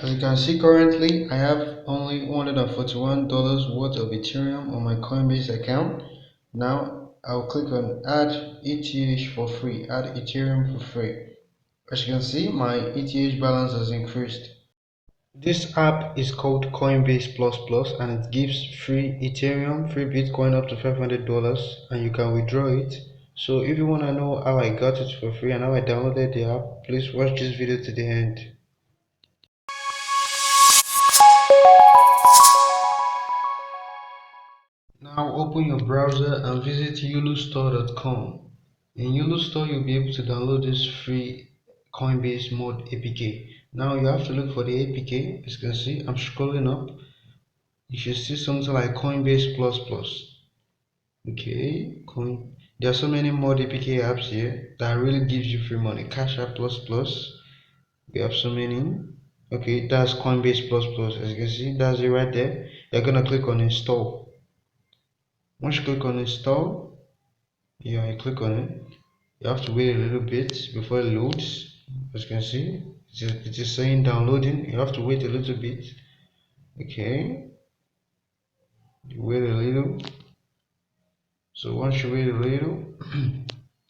As you can see, currently I have only $141 worth of Ethereum on my Coinbase account. Now I'll click on add ETH for free, add Ethereum for free. As you can see, my ETH balance has increased. This app is called Coinbase Plus Plus and it gives free Ethereum, free Bitcoin up to $500 and you can withdraw it. So if you want to know how I got it for free and how I downloaded the app, please watch this video to the end. Now open your browser and visit Usdt.com. In Usdt you'll be able to download this free Coinbase mod APK. Now you have to look for the APK. As you can see, I'm scrolling up. You should see something like Coinbase Plus Plus. Okay, there are so many mod APK apps here that really gives you free money. Cash App Plus Plus. We have so many. Okay, that's Coinbase Plus Plus. As you can see, that's it right there. You're gonna click on install. Once you click on install, you click on it. You have to wait a little bit before it loads. As you can see, it is saying downloading. You have to wait a little bit. Okay, you wait a little. So once you wait a little,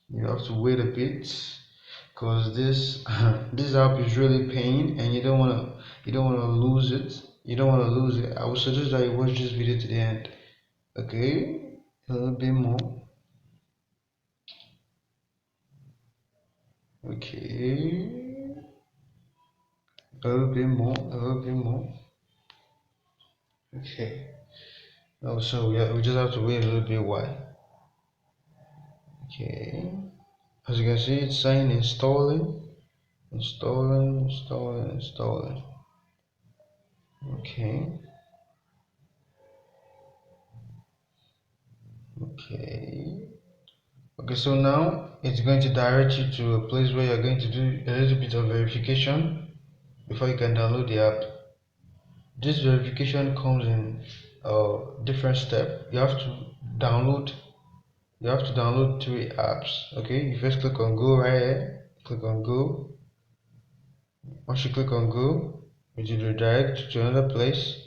you have to wait a bit because this this app is really paying and you don't wanna lose it. You don't wanna lose it. I would suggest that you watch this video to the end. Okay, a little bit more. Okay, a little bit more, a little bit more. Okay. Oh, so yeah, we just have to wait a little bit while. Okay. As you can see, it's saying installing, installing, installing, installing. Okay. Okay. Okay, so now it's going to direct you to a place where you're going to do a little bit of verification before you can download the app. This verification comes in different step. Download you have to download 3 apps. Okay, you first click on go right here, click on go. Once you click on go, it will redirect to another place.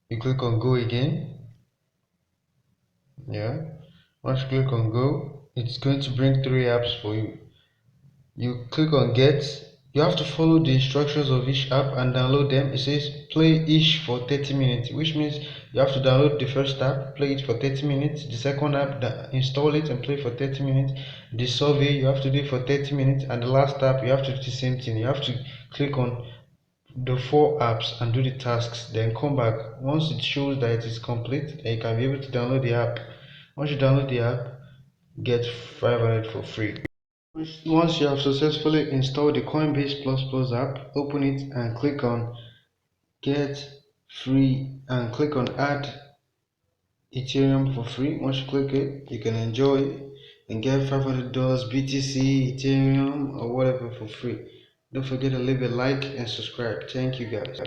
You click on go again. Yeah, once you click on go, it's going to bring 3 apps for you. You click on get. You have to follow the instructions of each app and download them. It says play each for 30 minutes, which means you have to download the first app, play it for 30 minutes, the second app, install it and play for 30 minutes, the survey you have to do it for 30 minutes, and the last app you have to do the same thing. You have to click on the 4 apps and do the tasks, then come back. Once it shows that it is complete, then you can be able to download the app. Once you download the app, get 500 for free. Once you have successfully installed the Coinbase Plus Plus app, open it and click on get free and click on add Ethereum for free. Once you click it, you can enjoy it and get $500 BTC, Ethereum or whatever for free. Don't forget to leave a like and subscribe. Thank you guys.